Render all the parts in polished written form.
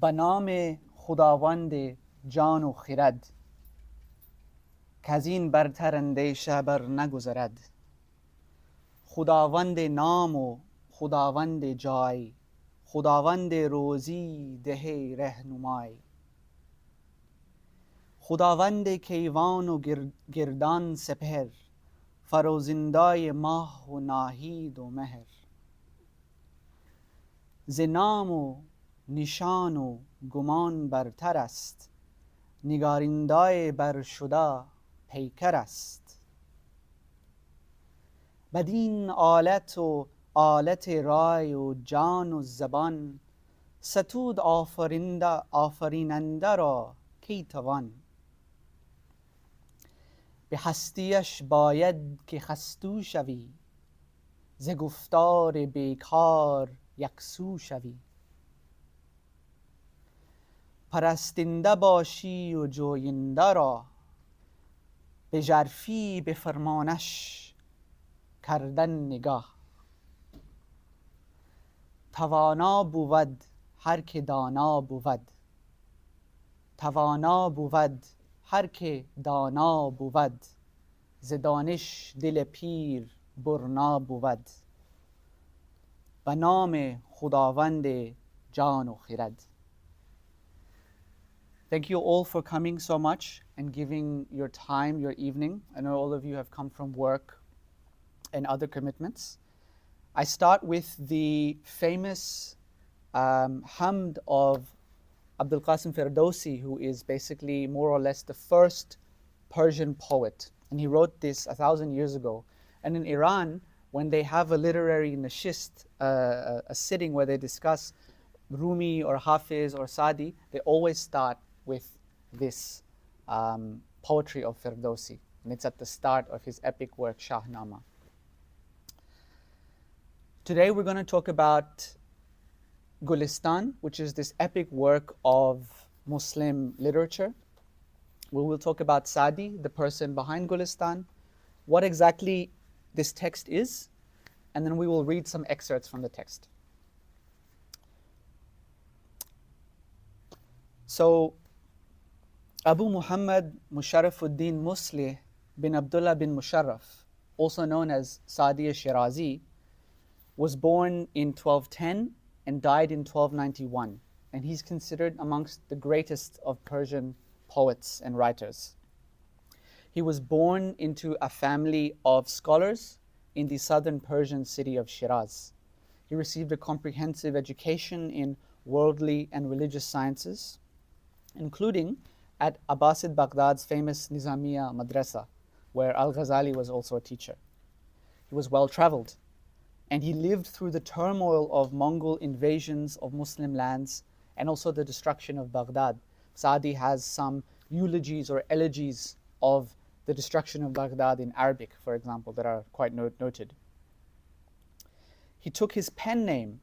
به نام خداوند جان و خرد، کز این برتر اندیشه بر نگذرد. خداوند نام و خداوند جای، خداوند روزی ده رهنمای. خداوند کیوان و گردان سپهر، فروزنده ماه و ناهید و مهر. ز نام و نشان و گمان برتر است، نگارنده برشده پیکر است. بدین آلت و آلت رای و جان و زبان، ستود آفریننده را کی توان. به هستیش باید که خستو شوی، ز گفتار بیکار یکسو شوی. پرستنده باشی و جوینده را، به ژرفی به فرمانش کردن نگاه. توانا بود هر که دانا بود، توانا بود هر که دانا بود. ز دانش دل پیر برنا بود، به نام خداوند جان و خرد. Thank you all for coming so much and giving your time, your evening. I know all of you have come from work and other commitments. I start with the famous hamd of Abdul Qasim Ferdowsi, who is basically more or less the first Persian poet. And he wrote this 1,000 years ago. And in Iran, when they have a literary nashist, a sitting where they discuss Rumi or Hafiz or Saadi, they always start with this poetry of Ferdowsi. And it's at the start of his epic work, Shahnama. Today we're going to talk about Gulistan, which is this epic work of Muslim literature. We will talk about Saadi, the person behind Gulistan, what exactly this text is, and then we will read some excerpts from the text. So, Abu Muhammad Musharrafuddin Muslih bin Abdullah bin Musharraf, also known as Saadi Shirazi, was born in 1210 and died in 1291, and he's considered amongst the greatest of Persian poets and writers. He was born into a family of scholars in the southern Persian city of Shiraz. He received a comprehensive education in worldly and religious sciences, including at Abbasid Baghdad's famous Nizamiya Madrasa, where Al-Ghazali was also a teacher. He was well-traveled, and he lived through the turmoil of Mongol invasions of Muslim lands and also the destruction of Baghdad. Saadi has some eulogies or elegies of the destruction of Baghdad in Arabic, for example, that are quite noted. He took his pen name,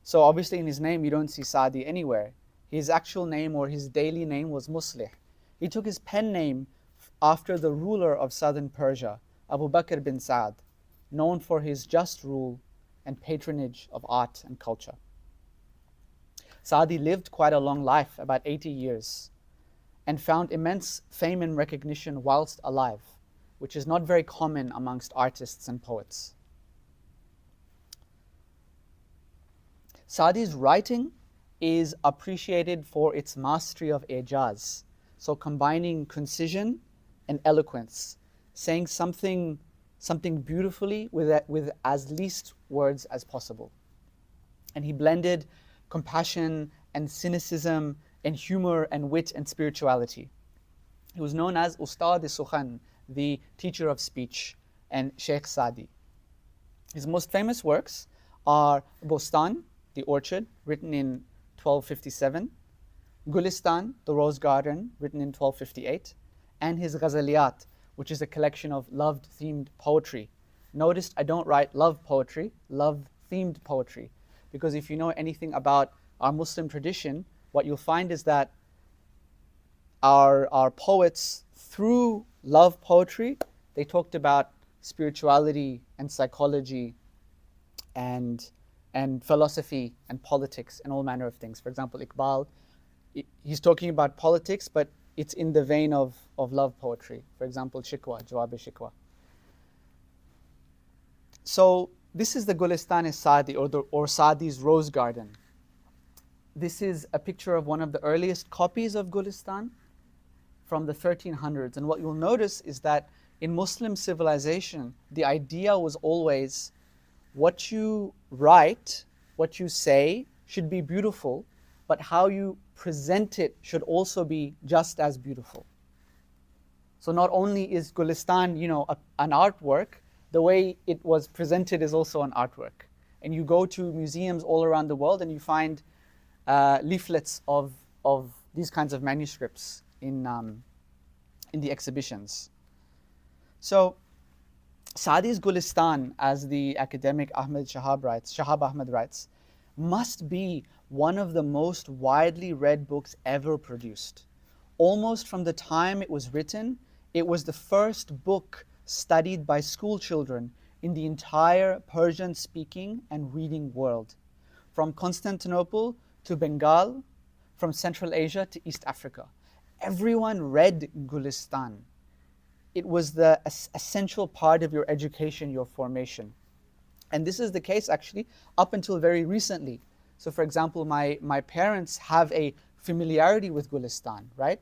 so obviously in his name you don't see Saadi anywhere. His actual name or his daily name was Muslih. He took his pen name after the ruler of southern Persia, Abu Bakr bin Saad, known for his just rule and patronage of art and culture. Saadi lived quite a long life, about 80 years, and found immense fame and recognition whilst alive, which is not very common amongst artists and poets. Saadi's writing is appreciated for its mastery of ijaz, so combining concision and eloquence, saying something beautifully with as least words as possible. And he blended compassion and cynicism and humor and wit and spirituality. He was known as Ustad-e-Sukhan, the teacher of speech, and Sheikh Saadi. His most famous works are Bostan, the orchard, written in 1257, Gulistan, the rose garden, written in 1258, and his Ghazaliyat, which is a collection of love-themed poetry. Notice I don't write love poetry, love-themed poetry, because if you know anything about our Muslim tradition, what you'll find is that our poets, through love poetry, they talked about spirituality and psychology and philosophy and politics and all manner of things. For example, Iqbal he's talking about politics, but it's in the vein of love poetry. For example, Shikwa, Jawab-e-Shikwa. So this is the Gulistan-e-Saadi, or Saadi's Rose Garden. This is a picture of one of the earliest copies of Gulistan from the 1300s. And what you'll notice is that in Muslim civilization, the idea was always what you write, what you say should be beautiful, but how you present it should also be just as beautiful. So not only is Gulistan, an artwork, the way it was presented is also an artwork. And you go to museums all around the world and you find leaflets of these kinds of manuscripts in the exhibitions. So Saadi's Gulistan, as the academic Shahab Ahmed writes, must be one of the most widely read books ever produced. Almost from the time it was written, it was the first book studied by school children in the entire Persian-speaking and reading world, from Constantinople to Bengal, from Central Asia to East Africa. Everyone read Gulistan. It was the essential part of your education, your formation. And this is the case actually up until very recently. So for example, my parents have a familiarity with Gulistan, right?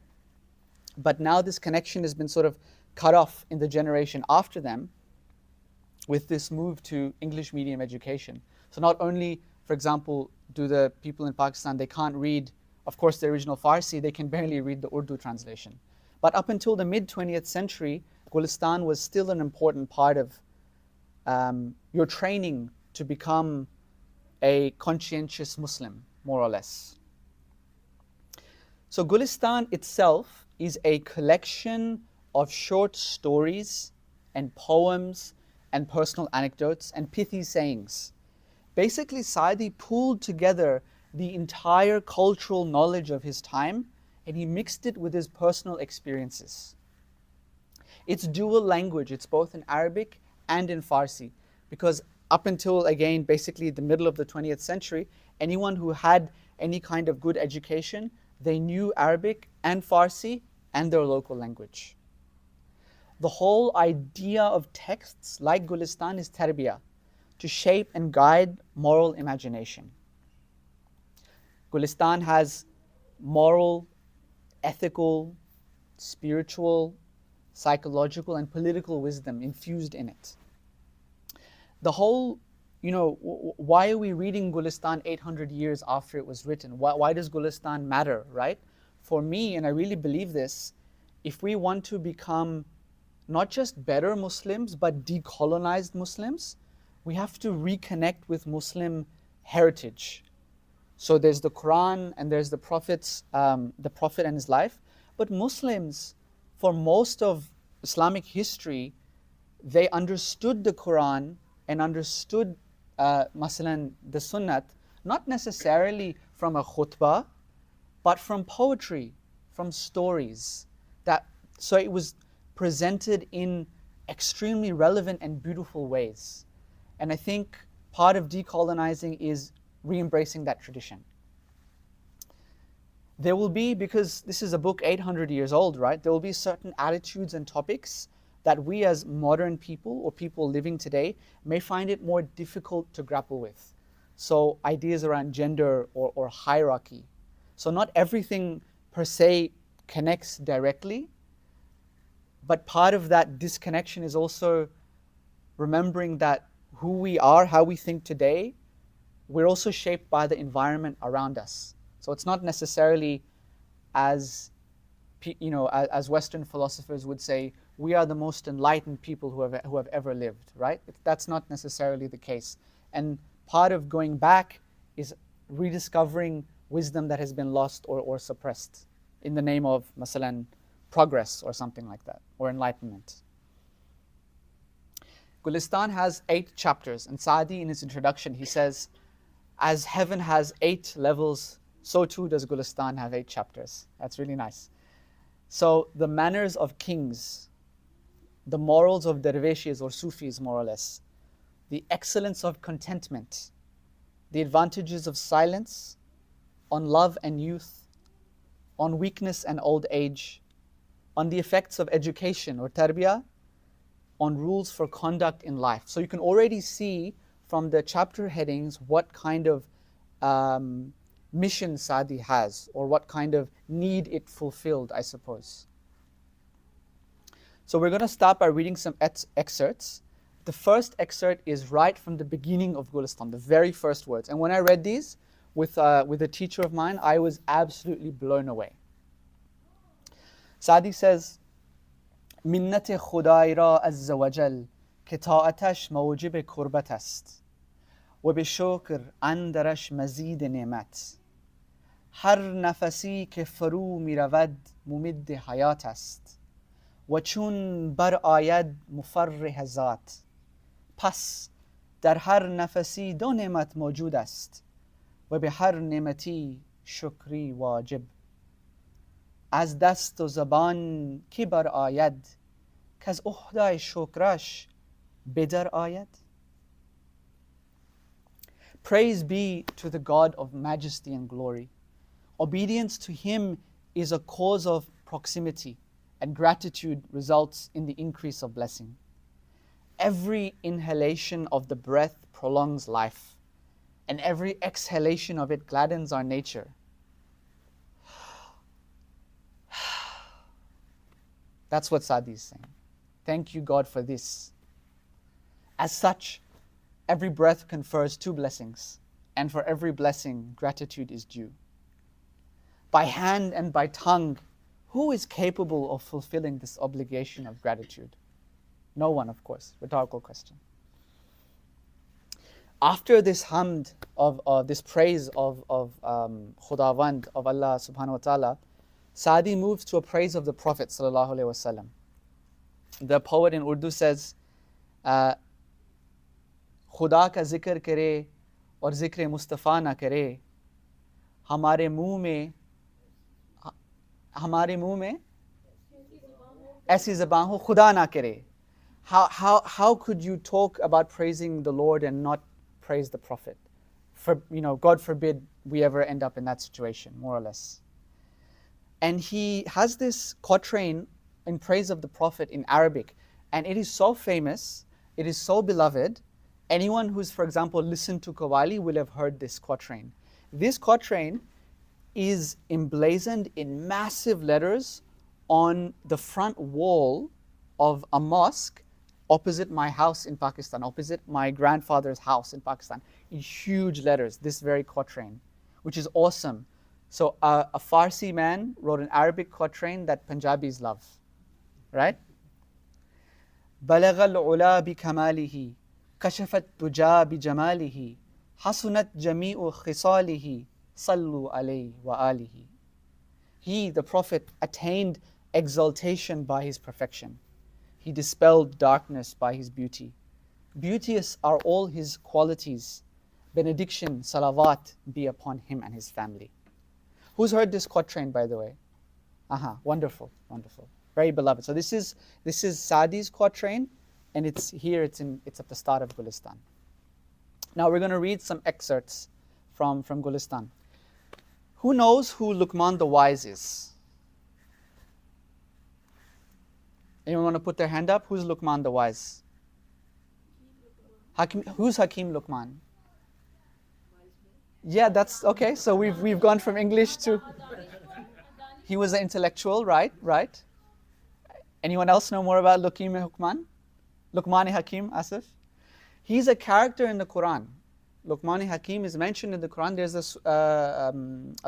But now this connection has been sort of cut off in the generation after them with this move to English medium education. So not only, for example, do the people in Pakistan, they can't read, of course, the original Farsi, they can barely read the Urdu translation. But up until the mid-20th century, Gulistan was still an important part of your training to become a conscientious Muslim, more or less. So Gulistan itself is a collection of short stories and poems and personal anecdotes and pithy sayings. Basically, Saadi pulled together the entire cultural knowledge of his time and he mixed it with his personal experiences. It's dual language, it's both in Arabic and in Farsi, because up until, again, basically the middle of the 20th century, anyone who had any kind of good education, they knew Arabic and Farsi and their local language. The whole idea of texts like Gulistan is tarbiyah, to shape and guide moral imagination. Gulistan has moral, ethical, spiritual, psychological, and political wisdom infused in it. The whole, why are we reading Gulistan 800 years after it was written? Why does Gulistan matter, right? For me, and I really believe this, if we want to become not just better Muslims, but decolonized Muslims, we have to reconnect with Muslim heritage. So there's the Quran and there's the Prophet and his life. But Muslims, for most of Islamic history, they understood the Quran and understood, masalan, the Sunnat, not necessarily from a khutbah, but from poetry, from stories. So it was presented in extremely relevant and beautiful ways. And I think part of decolonizing is re-embracing that tradition. There will be, because this is a book 800 years old, right? There will be certain attitudes and topics that we as modern people or people living today may find it more difficult to grapple with. So ideas around gender or hierarchy. So not everything per se connects directly, but part of that disconnection is also remembering that who we are, how we think today, we're also shaped by the environment around us. So it's not necessarily as Western philosophers would say, we are the most enlightened people who have ever lived, right? That's not necessarily the case. And part of going back is rediscovering wisdom that has been lost or suppressed in the name of, masalan, progress or something like that, or enlightenment. Gulistan has 8 chapters, and Saadi in his introduction, he says, as heaven has 8 levels, so too does Gulistan have 8 chapters. That's really nice. So the manners of kings, the morals of dervishes or Sufis more or less, the excellence of contentment, the advantages of silence, on love and youth, on weakness and old age, on the effects of education or tarbiyah, on rules for conduct in life. So you can already see from the chapter headings what kind of mission Saadi has, or what kind of need it fulfilled, I suppose. So we're going to start by reading some excerpts. The first excerpt is right from the beginning of Gulistan, the very first words. And when I read these with a teacher of mine, I was absolutely blown away. Saadi says, منت خدای را عز وجل که طاعتش موجب کربت است و به شکر اندرش مزید نعمت. هر نفسی که فرو می رود ممد حیات است و چون بر آید مفرح ذات. پس در هر نفسی دو نعمت موجود است و به هر نعمتی شکری واجب. از دست و زبان کی بر آید که از عهده شکرش بدر آید. Praise be to the God of majesty and glory. Obedience to him is a cause of proximity, and gratitude results in the increase of blessing. Every inhalation of the breath prolongs life, and every exhalation of it gladdens our nature. That's what Saadi is saying. Thank you, God, for this. As such, every breath confers two blessings, and for every blessing, gratitude is due. By hand and by tongue, who is capable of fulfilling this obligation of gratitude? No one, of course. Rhetorical question. After this hamd of this praise of Khudawand, of Allah subhanahu wa ta'ala, Saadi moves to a praise of the Prophet sallallahu alaihi wasallam. The poet in Urdu says, Khuda ka zikr kare aur zikr Mustafa na kare, hamare muh mein aisi zaban ho khuda na kare. How could you talk about praising the Lord and not praise the Prophet? God forbid we ever end up in that situation, more or less. And he has this quatrain in praise of the Prophet in Arabic, and it is so famous, it is so beloved. Anyone who's, for example, listened to Qawwali will have heard this quatrain. This quatrain is emblazoned in massive letters on the front wall of a mosque opposite my house in Pakistan, opposite my grandfather's house in Pakistan, in huge letters, this very quatrain, which is awesome. So a Farsi man wrote an Arabic quatrain that Punjabis love, right? بلغ العلا بكماله كشفت دجى بجماله حسنت جميع خصاله صلوا عليه وآله. He, the Prophet, attained exaltation by his perfection. He dispelled darkness by his beauty. Beauteous are all his qualities. Benediction, salawat be upon him and his family. Who's heard this quatrain, by the way? Wonderful, wonderful. Very beloved. So this is Saadi's quatrain, and it's at the start of Gulistan. Now we're going to read some excerpts from Gulistan. Who knows who Luqman the Wise is? Anyone want to put their hand up? Who's Luqman the Wise? Who's Hakim Luqman? Yeah, that's okay. So we've gone from English to. He was an intellectual, right? Anyone else know more about Luqman Hakim, Asif? He's a character in the Quran. Luqman Hakim is mentioned in the Quran. There's a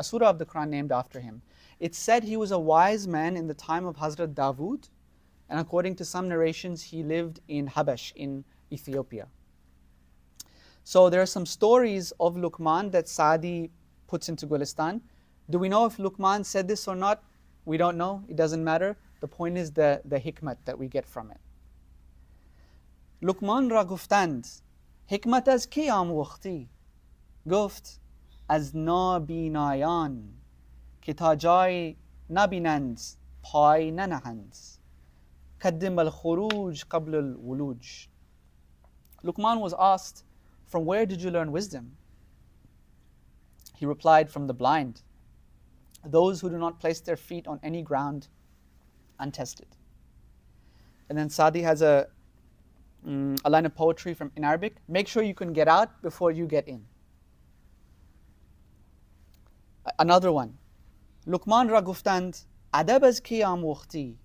surah of the Quran named after him. It's said he was a wise man in the time of Hazrat Dawood, and according to some narrations, he lived in Habash, in Ethiopia. So there are some stories of Luqman that Saadi puts into Gulistan. Do we know if Luqman said this or not? We don't know. It doesn't matter. The point is the hikmat that we get from it. Luqman ra guftand, hikmat az ki amukhti? Guft az nabinayan ke ta jay nabinand pay nanahand. Kaddim al-khuruj qabl al-wuluj. Luqman was asked, from where did you learn wisdom? He replied, from the blind. those who do not place their feet on any ground untested. And then Saadi has a line of poetry in Arabic. Make sure you can get out before you get in. Another one. لقمان را گفتند ادب از کی آموختی؟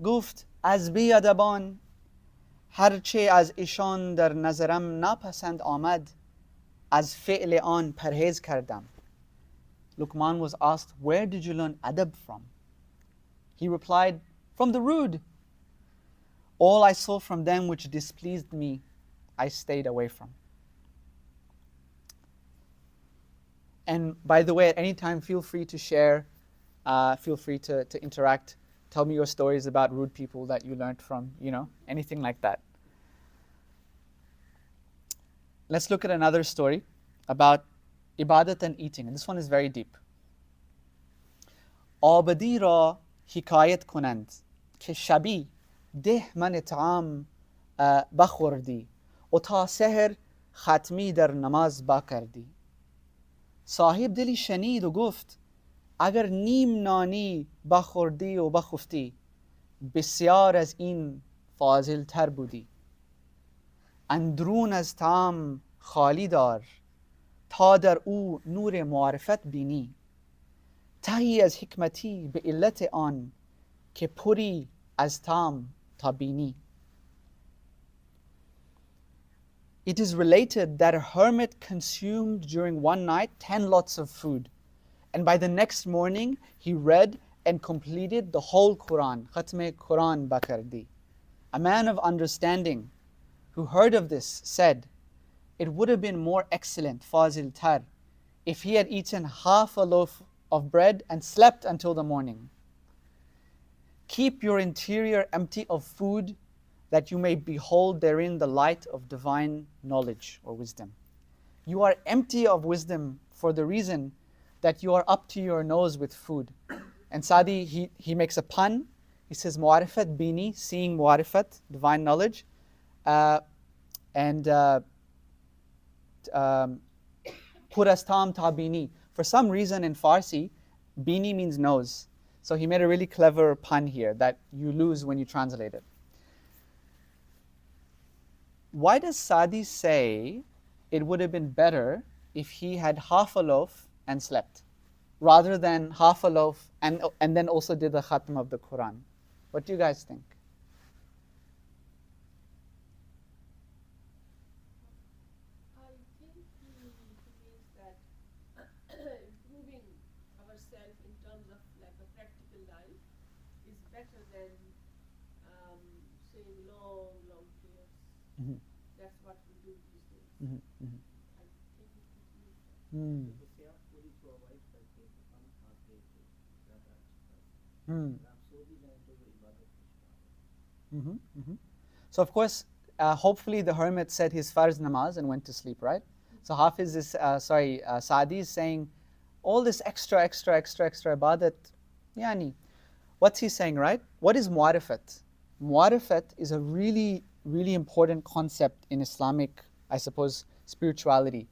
گفت از بی ادبان هرچه از ایشان در نظرم ناپسند آمد از فعل آن پرهیز کردم. Luqman was asked, where did you learn adab from? He replied, from the rude. All I saw from them which displeased me, I stayed away from. And by the way, at any time, feel free to share, feel free to interact. Tell me your stories about rude people that you learned from, anything like that. Let's look at another story about ibadat and eating. And this one is very deep. آبدی را حکایت کنند که شبی ده من طعام بخوردی و تا سحر ختمی در نماز با کردی. صاحب دلی شنید و گفت اگر نیم نانی بخوردی و بخفتی بسیار از این فاضل تر بودی. اندرون از طعام خالی دار تا در او نور معرفت بینی. تهی از حکمتی به علت آن که پری از طعام تا بینی. It is related that a hermit consumed during one night 10 lots of food, and by the next morning he read and completed the whole Quran. Khatme Quran Bakardi. A man of understanding who heard of this said, it would have been more excellent, Fazil Tar, if he had eaten half a loaf of bread and slept until the morning. Keep your interior empty of food, that you may behold therein the light of divine knowledge or wisdom. You are empty of wisdom for the reason that you are up to your nose with food. And Saadi, he makes a pun. He says, Mu'arifat bini, seeing Mu'arifat, divine knowledge. Purastam ta bini. For some reason in Farsi, bini means nose. So he made a really clever pun here that you lose when you translate it. Why does Saadi say it would have been better if he had half a loaf and slept, rather than half a loaf and then also did the khatm of the Quran? What do you guys think? I think he means that improving ourselves in terms of like a practical life is better than saying long prayers. Mm-hmm. That's what we do these days. Mm-hmm. Mm-hmm. I think it means that. Mm-hmm. Mm-hmm. So of course, hopefully the hermit said his farz namaz and went to sleep, right? So Hafiz is, Saadi is saying, all this extra ibadat, yani. What's he saying, right? What is mu'arifat? Mu'arifat is a really, really important concept in Islamic, I suppose, spirituality.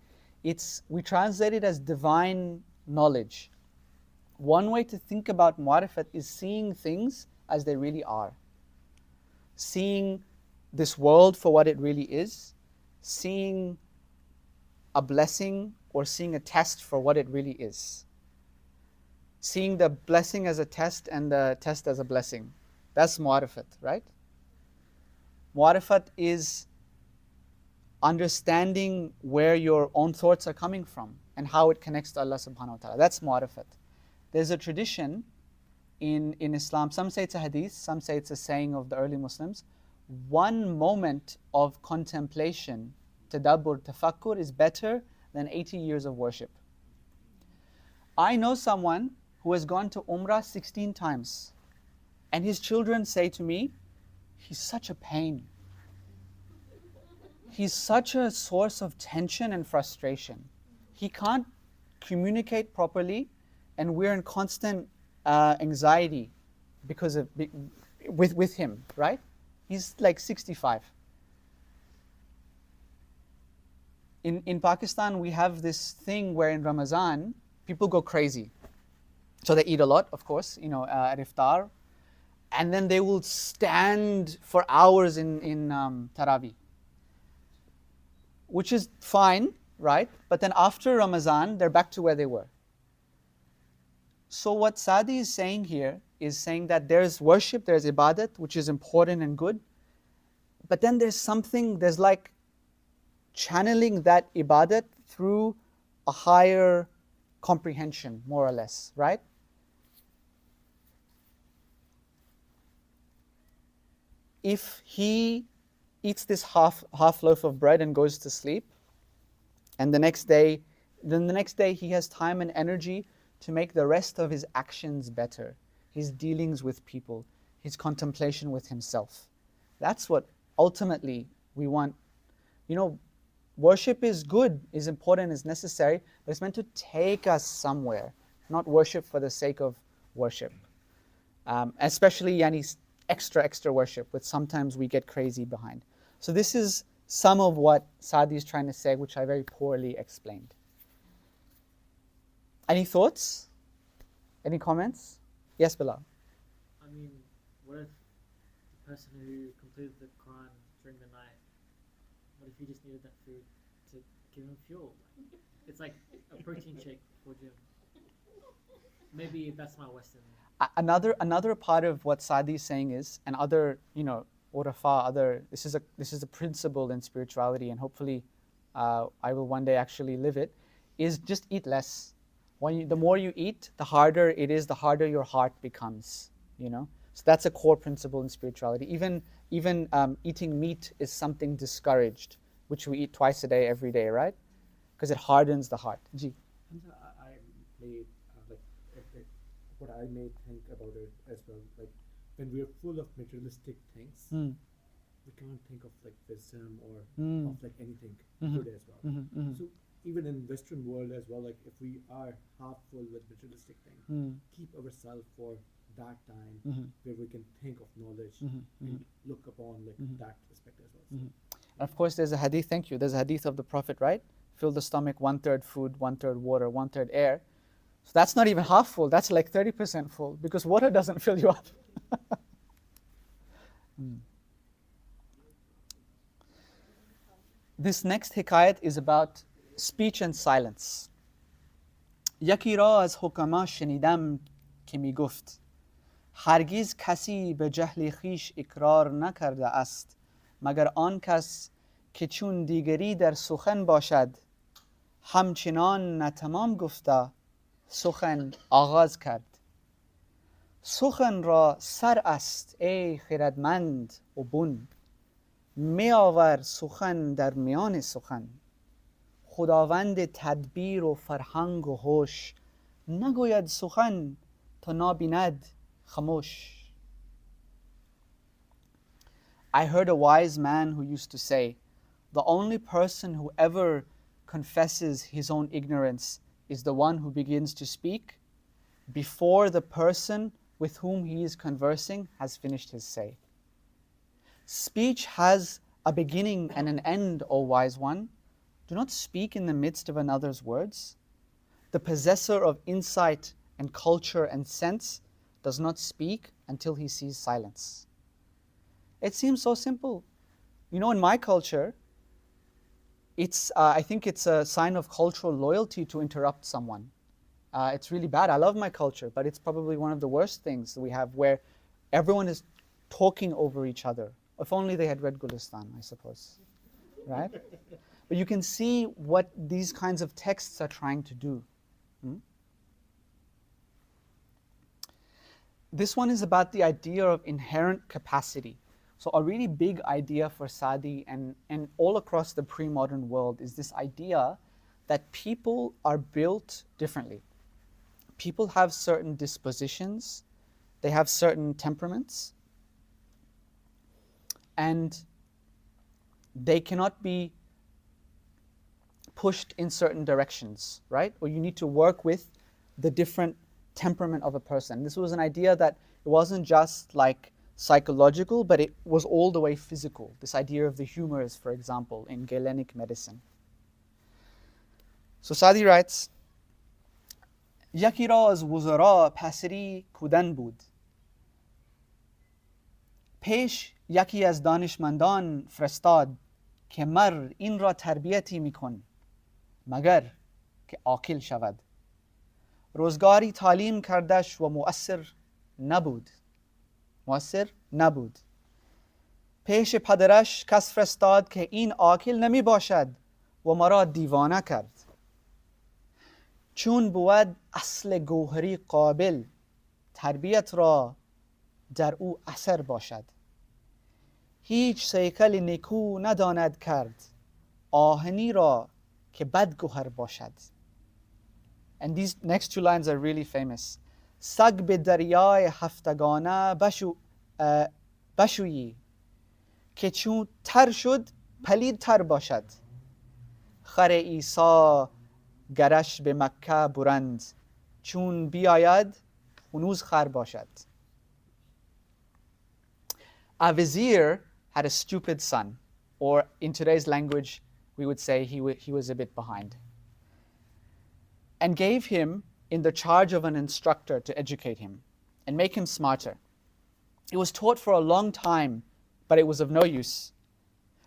We translate it as divine knowledge. One way to think about mu'arifat is seeing things as they really are. Seeing this world for what it really is, seeing a blessing or seeing a test for what it really is. Seeing the blessing as a test and the test as a blessing. That's mu'arifat, right? Mu'arifat is understanding where your own thoughts are coming from and how it connects to Allah subhanahu wa ta'ala. That's mu'arifat. There's a tradition in Islam, some say it's a hadith, some say it's a saying of the early Muslims. One moment of contemplation, tadabbur, tafakkur, is better than 80 years of worship. I know someone who has gone to Umrah 16 times, and his children say to me, he's such a pain. He's such a source of tension and frustration. He can't communicate properly, and we're in constant anxiety because of with him, right? He's like 65. In Pakistan, we have this thing where in Ramadan, people go crazy. So they eat a lot, of course, at iftar. And then they will stand for hours in Taraweeh, which is fine, right? But then after Ramadan, they're back to where they were. So what Saadi is saying here is saying that there's worship, there's ibadat, which is important and good. But then there's like channeling that ibadat through a higher comprehension, more or less, right? If he eats this half loaf of bread and goes to sleep, and the next day he has time and energy to make the rest of his actions better, his dealings with people, his contemplation with himself. That's what ultimately we want. Worship is good, is important, is necessary, but it's meant to take us somewhere, not worship for the sake of worship. Especially extra worship, which sometimes we get crazy behind. So this is some of what Saadi is trying to say, which I very poorly explained. Any thoughts? Any comments? Yes, Bilal. I mean, what if the person who completed the Quran during the night, what if he just needed that food to give him fuel? It's like a protein shake before gym. Maybe that's my Western. Another part of what Saadi is saying is, and other, urafa, this is a principle in spirituality, and hopefully I will one day actually live it, is just eat less. The more you eat, the harder it is, the harder your heart becomes, So that's a core principle in spirituality. Even eating meat is something discouraged, which we eat twice a day, every day, right? Because it hardens the heart. Ji. What I may think about it as well, like when we're full of materialistic things, we can't think of like wisdom or of like anything good as well. So even in Western world as well, like if we are half full with materialistic things, keep ourselves for that time where we can think of knowledge and look upon like that aspect as well. So, of course, there's a hadith. Thank you. There's a hadith of the Prophet, right? Fill the stomach 1/3 food, 1/3 water, 1/3 air. So that's not even half full, that's like 30% full, because water doesn't fill you up. This next hikayat is about speech and silence. یکی را از حکما شنیدم که می گفت هرگز کسی به جهل خویش اقرار نکرده است مگر آن کس که چون دیگری در سخن باشد همچنان نتمام گفته سخن آغاز کرد. سخن را سر است ای خردمند و بن، می آور سخن در میان سخن. خداوند تدبیر و فرهنگ و هوش، نگوید سخن تا نابیند خاموش. I heard a wise man who used to say, the only person who ever confesses his own ignorance is the one who begins to speak before the person with whom he is conversing has finished his say. Speech has a beginning and an end, O wise one. Do not speak in the midst of another's words. The possessor of insight and culture and sense does not speak until he sees silence. It seems so simple. In my culture, I think it's a sign of cultural loyalty to interrupt someone. It's really bad. I love my culture, but it's probably one of the worst things we have, where everyone is talking over each other. If only they had read Gulistan, I suppose. Right? But you can see what these kinds of texts are trying to do. This one is about the idea of inherent capacity. So a really big idea for Saadi and all across the pre-modern world is this idea that people are built differently. People have certain dispositions, they have certain temperaments, and they cannot be pushed in certain directions, right? Or you need to work with the different temperament of a person. This was an idea that it wasn't just like psychological, but it was all the way physical. This idea of the humors, for example, in Galenic medicine. So Saadi writes, یکی را از وزرا پسری کودن بود. پیش یکی از دانشمندان فرستاد که مر این را تربیتی میکن مگر که عاقل شود. روزگاری تعلیم کردش و مؤثر نبود. پیش پدرش کس فرستاد که این عاقل نمی باشد و مرا دیوانه کرد. چون بود اصل گوهری قابل، تربیت را در او اثر باشد. هیچ سیکل نیکو نداند کرد، آهنی را که بد گوهر باشد. And these next two lines are really famous. سگ به دریای هفتگانه بشویی که چون تر شد پلید تر باشد. خر عیسی گرش به مکه برند، چون بیاید هنوز خر باشد. A vizier had a stupid son, or in today's language we would say he was a bit behind, and gave him in the charge of an instructor to educate him and make him smarter. It was taught for a long time, but it was of no use.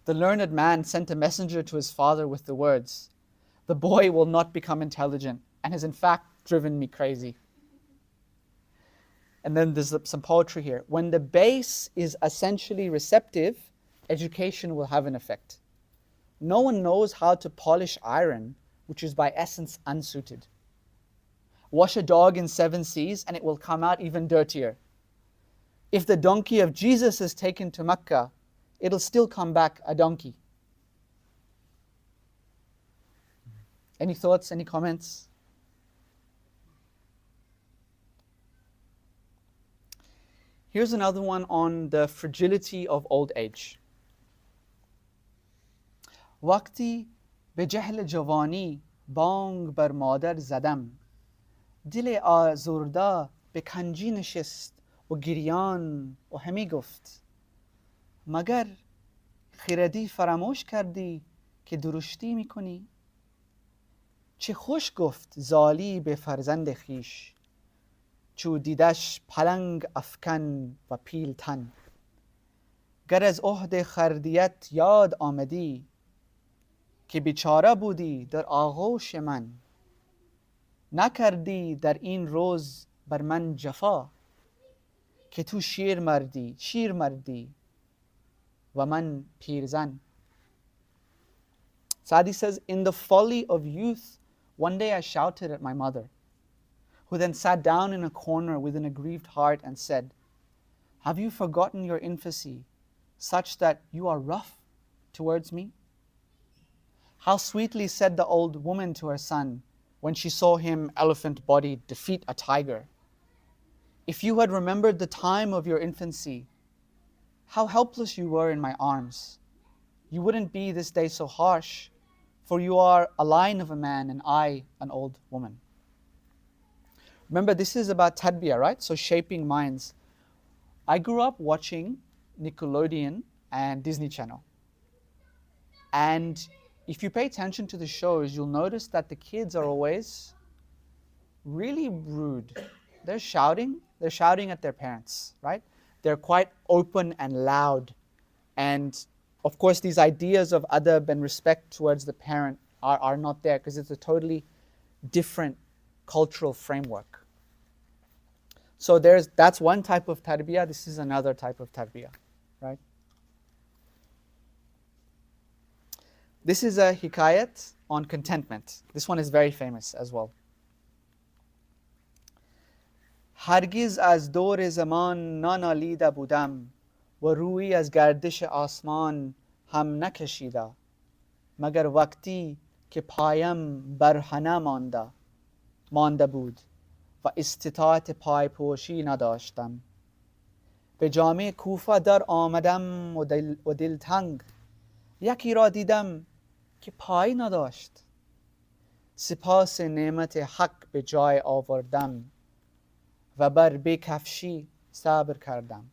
The learned man sent a messenger to his father with the words, "The boy will not become intelligent and has in fact driven me crazy." And then there's some poetry here. When the base is essentially receptive, education will have an effect. No one knows how to polish iron, which is by essence unsuited. Wash a dog in 7 seas and it will come out even dirtier. If the donkey of Jesus is taken to Mecca, it'll still come back a donkey. Any thoughts, any comments? Here's another one on the fragility of old age. وقتی به جهل جوانی بانگ بر مادر زدم، دل آزرده به کنجی نشست و گریان و همی گفت، مگر خردی فراموش کردی که درشتی میکنی؟ چه خوش گفت زالی به فرزند خیش، چو دیدش پلنگ افکن و پیلتن. گر از عهد خردیت یاد آمدی، که بیچاره بودی در آغوش من. نکردی در این روز بر من جفا، که تو شیر مردی و من پیرزن. Saadi says, in the folly of youth, one day I shouted at my mother, who then sat down in a corner with an aggrieved heart and said, "Have you forgotten your infancy, such that you are rough towards me?" How sweetly said the old woman to her son, when she saw him, elephant-bodied, defeat a tiger, "If you had remembered the time of your infancy, how helpless you were in my arms, you wouldn't be this day so harsh, for you are a lion of a man and I an old woman." Remember, this is about tarbiyah, right? So shaping minds. I grew up watching Nickelodeon and Disney Channel. And if you pay attention to the shows, you'll notice that the kids are always really rude. They're shouting at their parents, right? They're quite open and loud. And of course, these ideas of adab and respect towards the parent are not there, because it's a totally different cultural framework. So that's one type of tarbiyah, this is another type of tarbiyah, right? This is a hikayat on contentment. This one is very famous as well. هرگز از دور زمان نانالیده بودم و روی از گردش آسمان هم نکشیده، مگر وقتی که پایم برهنه مانده بود و استطاعت پای پوشی نداشتم. به جامع کوفه در آمدم و دلتنگ، یکی را دیدم که پای نداشت. سپاس نعمت حق به جای آوردم و بر بیکفشی صبر کردم.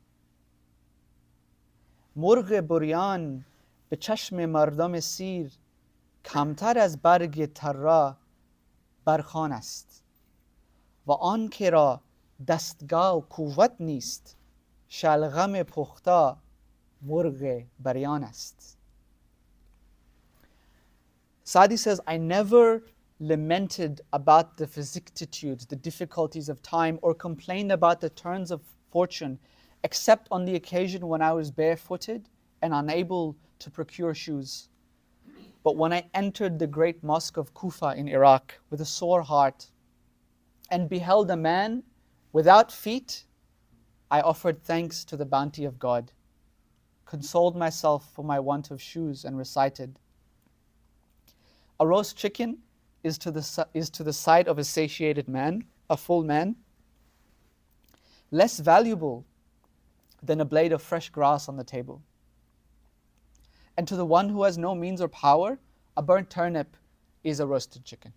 مرغ بریان به چشم مردم سیر کمتر از برگ ترا برخوان است. و آن که را دستگاه و قوت نیست شلغم پختا مرغ بریان است. Saadi says, I never lamented about the vicissitudes, the difficulties of time, or complained about the turns of fortune, except on the occasion when I was barefooted and unable to procure shoes. But when I entered the great mosque of Kufa in Iraq with a sore heart and beheld a man without feet, I offered thanks to the bounty of God, consoled myself for my want of shoes, and recited, a roast chicken is to the sight of a satiated man, a full man, less valuable than a blade of fresh grass on the table. And to the one who has no means or power, a burnt turnip is a roasted chicken.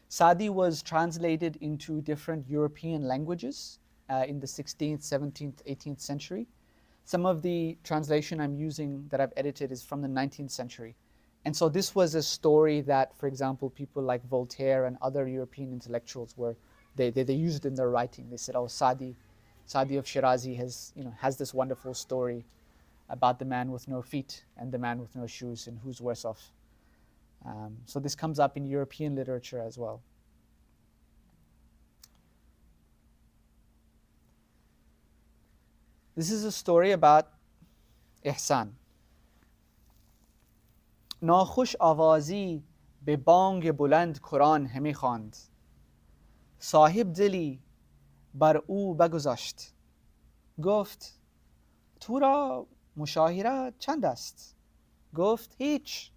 Saadi was translated into different European languages in the 16th, 17th, 18th century. Some of the translation I'm using that I've edited is from the 19th century. And so this was a story that, for example, people like Voltaire and other European intellectuals they used in their writing. They said, oh, Saadi of Shirazi has this wonderful story about the man with no feet and the man with no shoes and who's worse off. So this comes up in European literature as well. This is a story about ihsan. ناخوش آوازی به بانگ بلند قرآن همی خواند. صاحب دلی بر او بگذاشت. گفت تو را مشاهره چند است؟ گفت هیچ.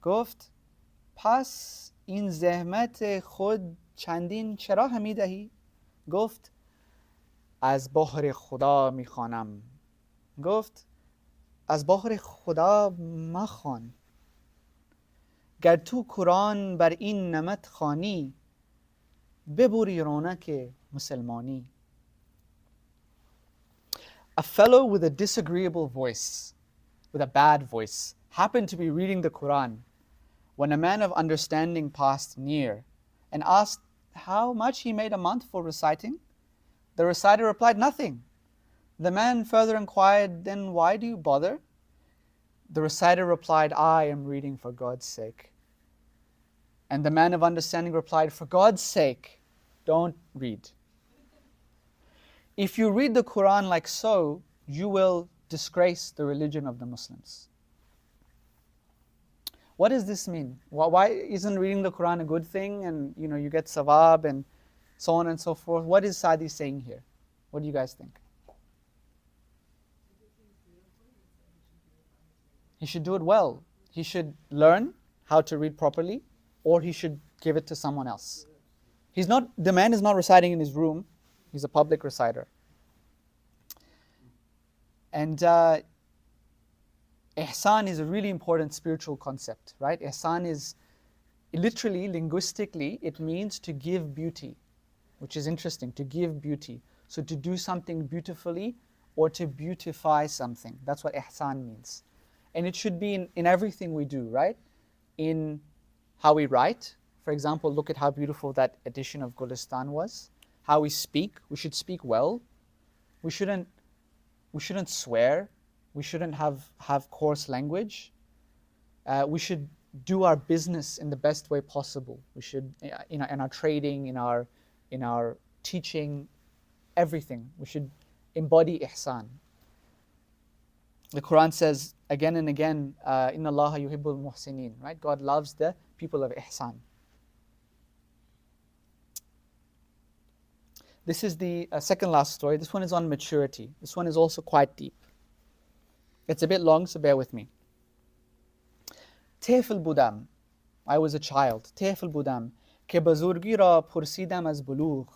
گفت پس این زحمت خود چندین چرا همی دهی؟ گفت از بحر خدا میخوانم. گفت از بحر خدا مخوان. گر تو قرآن بر این نمط خوانی ببری رونق مسلمانی. A fellow with a disagreeable voice, with a bad voice, happened to be reading the Quran when a man of understanding passed near and asked how much he made a month for reciting. The reciter replied, nothing. The man further inquired, then why do you bother? The reciter replied, I am reading for God's sake. And the man of understanding replied, for God's sake, don't read. If you read the Quran like so, you will disgrace the religion of the Muslims. What does this mean? Why isn't reading the Quran a good thing and you get sawab and so on and so forth? What is Saadi saying here? What do you guys think? He should do it well. He should learn how to read properly, or he should give it to someone else. The man is not reciting in his room. He's a public reciter. And ihsan is a really important spiritual concept, right? Ihsan is literally, linguistically, it means to give beauty, which is interesting, to give beauty. So to do something beautifully or to beautify something. That's what ihsan means. And it should be in everything we do, right? In how we write. For example, look at how beautiful that edition of Gulistan was. How we speak. We should speak well. We shouldn't swear. We shouldn't have coarse language. We should do our business in the best way possible. We should, in our trading, in our teaching, everything. We should embody ihsan. The Quran says again and again, Inna Allaha yuhibbul muhsinin, right? God loves the people of ihsan. This is the second last story. This one is on maturity. This one is also quite deep. It's a bit long, so bear with me. طفل بودم. I was a child. طفل بودم که بزرگی را پرسیدم از بلوغ.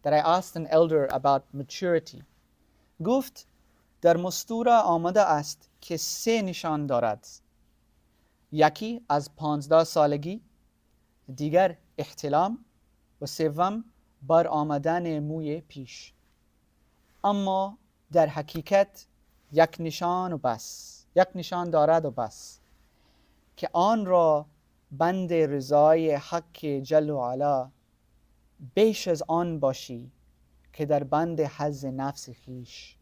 That I asked an elder about maturity. گفت در مستور آمده است که 3 نشان دارد. یکی از 15 سالگی، دیگر احتلام و سوم بر آمدن موی پیش. اما در حقیقت یک نشان و بس. یک نشان دارد و بس. که آن را بند رضای حق جل و علا بیش از آن باشی که در بند حظ نفس خویش.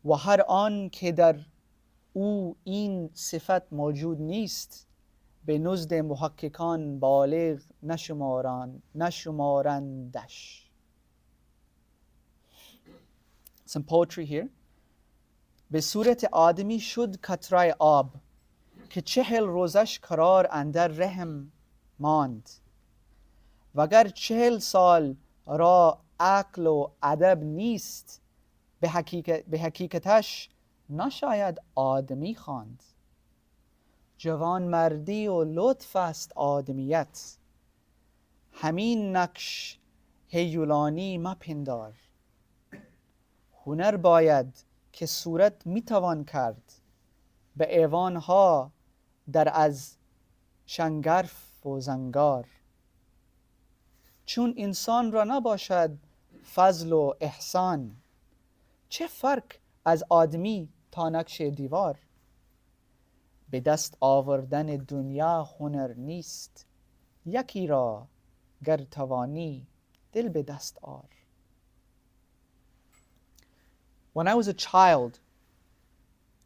و هر آن که در او این صفت موجود نیست، به نزد محققان بالغ نشمارندش. Some poetry here. به صورت آدمی شد قطره آب، که 40 روزش قرار اندر رحم ماند. وگر 40 سال را عقل و ادب نیست، به حقیقتش نشاید آدمی خواند. جوان مردی و لطف است آدمیت، همین نقش هیولانی مپندار. هنر باید که صورت میتوان کرد، به ایوانها در از شنگرف و زنگار. چون انسان را نباشد فضل و احسان، چه فرق از آدمی تا نقش دیوار. به دست آوردن دنیا هنر نیست، یکی را گر توانی دل به دست آر. When I was a child,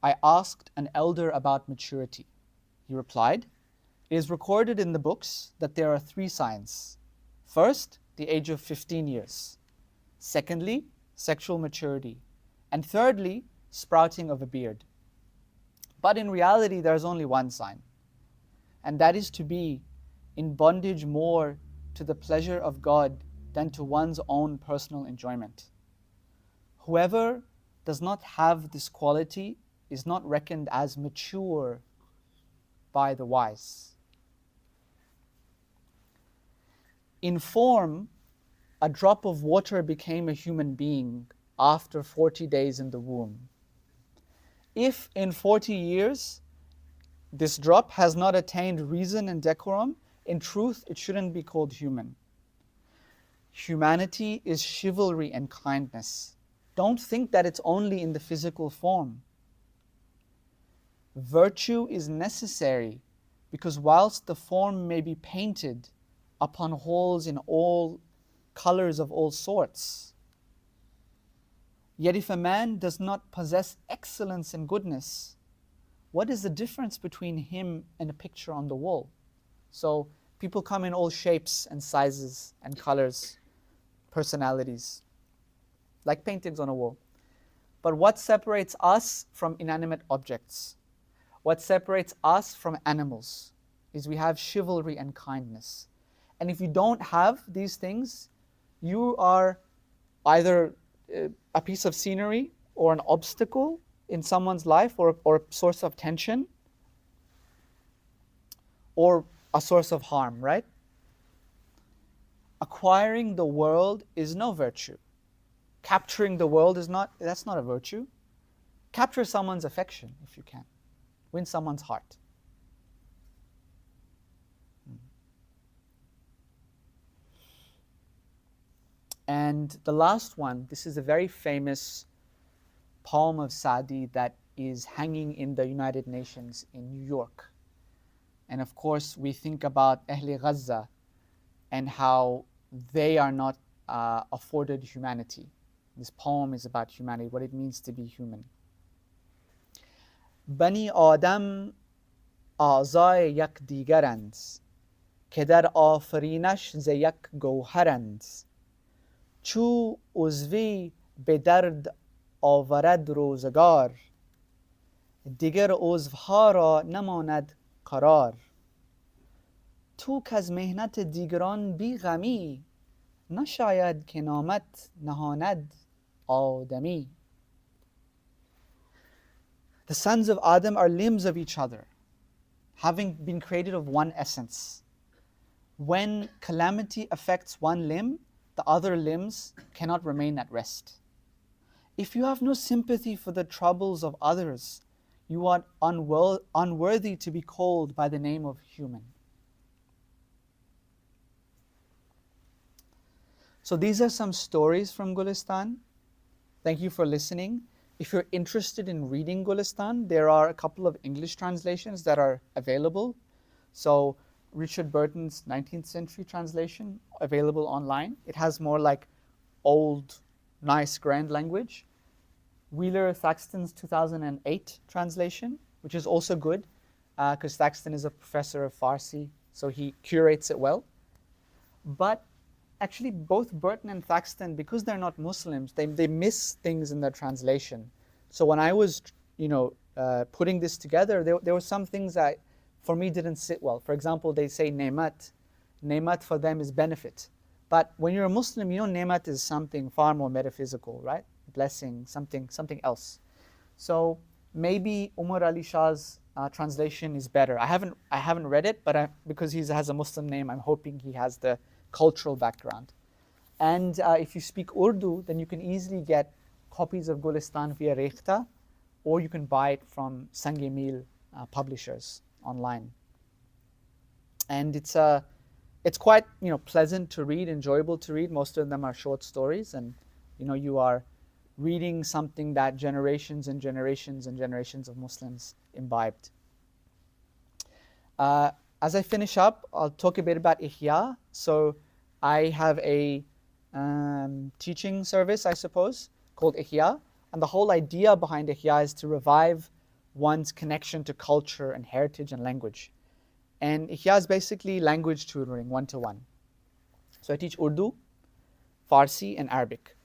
I asked an elder about maturity. He replied, "It is recorded in the books that there are 3 signs. First, the age of 15 years. Secondly, sexual maturity. And thirdly, sprouting of a beard. But in reality, there is only one sign, and that is to be in bondage more to the pleasure of God than to one's own personal enjoyment. Whoever does not have this quality is not reckoned as mature by the wise." In form, a drop of water became a human being after 40 days in the womb. If in 40 years this drop has not attained reason and decorum, in truth it shouldn't be called human. Humanity is chivalry and kindness. Don't think that it's only in the physical form. Virtue is necessary because whilst the form may be painted upon holes in all colors of all sorts, yet if a man does not possess excellence and goodness, what is the difference between him and a picture on the wall? So people come in all shapes and sizes and colors, personalities, like paintings on a wall. But what separates us from inanimate objects? What separates us from animals is we have chivalry and kindness. And if you don't have these things, you are either a piece of scenery or an obstacle in someone's life, or a source of tension, or a source of harm, right? Acquiring the world is no virtue. Capturing the world that's not a virtue. Capture someone's affection if you can. Win someone's heart. And the last one, this is a very famous poem of Saadi that is hanging in the United Nations in New York. And of course, we think about Ahl Gaza and how they are not afforded humanity. This poem is about humanity, what it means to be human. بنی آدم اعضای یک دیگرند، که در آفرینش ز یک گوهرند. چو عضوی به درد آورد روزگار، دیگر عضوها را نماند قرار. تو کز مهنت دیگران بی غمی، نشاید که نامت نهاند آدمی. The sons of Adam are limbs of each other, having been created of one essence. When calamity affects one limb, the other limbs cannot remain at rest. If you have no sympathy for the troubles of others, you are unworthy to be called by the name of human. So these are some stories from Gulistan. Thank you for listening. If you're interested in reading Gulistan, there are a couple of English translations that are available. So Richard Burton's 19th century translation, available online. It has more like old, nice, grand language. Wheeler Thaxton's 2008 translation, which is also good, because Thaxton is a professor of Farsi, so he curates it well. But actually, both Burton and Thaxton, because they're not Muslims, they miss things in their translation. So when I was, putting this together, there were some things that, for me, didn't sit well. For example, they say nemat. Nemat for them is benefit. But when you're a Muslim, you know nemat is something far more metaphysical, right? Blessing, something else. So maybe Umar Ali Shah's translation is better. I haven't read it, but because he has a Muslim name, I'm hoping he has the cultural background. And if you speak Urdu, then you can easily get copies of Gulistan via Rekhta, or you can buy it from Sange-Mil publishers online. And it's quite pleasant to read, enjoyable to read. Most of them are short stories, and you are reading something that generations and generations and generations of Muslims imbibed. As I finish up, I'll talk a bit about Ihya. So I have a teaching service, I suppose, called Ihya. And the whole idea behind Ihya is to revive one's connection to culture and heritage and language. And Ihya is basically language tutoring, one-to-one. So I teach Urdu, Farsi, and Arabic.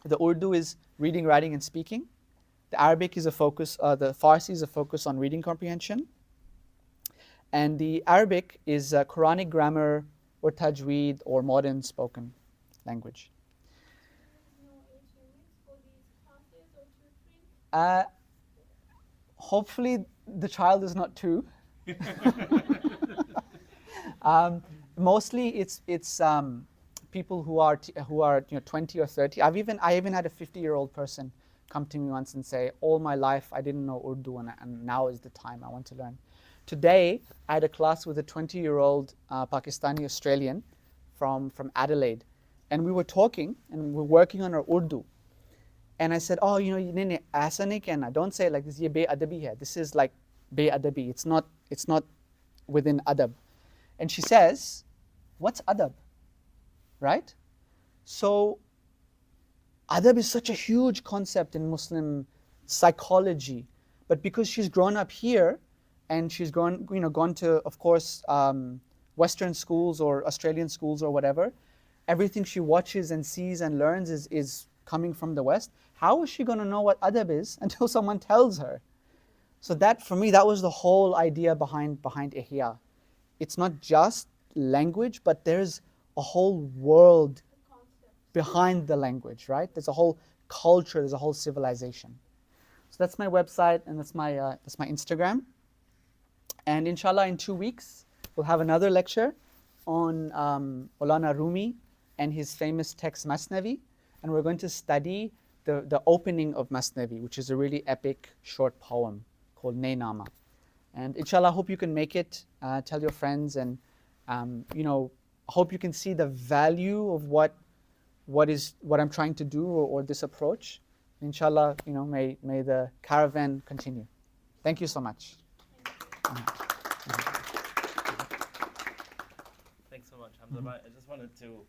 The Urdu is reading, writing, and speaking. The Arabic is the Farsi is a focus on reading comprehension. And the Arabic is Quranic grammar or tajweed or modern spoken language. No age limits for these classes or tutoring? Hopefully the child is not 2. Mostly it's people who are 20 or 30. I even had a 50-year-old person come to me once and say, all my life I didn't know Urdu, and now is the time I want to learn. Today I had a class with a 20-year-old Pakistani Australian from Adelaide, and we were talking and we were working on our Urdu. And I said, oh, aisa nahi kehna, don't say it like this, ye be-adabi hai. This is like be-adabi. It's not within adab. And she says, what's adab? Right? So adab is such a huge concept in Muslim psychology, but because she's grown up here and she's gone to, of course, Western schools or Australian schools or whatever, everything she watches and sees and learns is coming from the West. How is she going to know what adab is until someone tells her? So that, for me, that was the whole idea behind Ihya. It's not just language, but there's a whole world behind the language, right? There's a whole culture, there's a whole civilization. So that's my website and that's my Instagram. And inshallah, in 2 weeks, we'll have another lecture on Maulana Rumi and his famous text Masnavi. And we're going to study the opening of Masnavi, which is a really epic short poem called Naynama. And inshallah, I hope you can make it. Tell your friends, and hope you can see the value of what I'm trying to do or this approach. Inshallah, may the caravan continue. Thank you so much. Thanks so much, Hamza. I just wanted to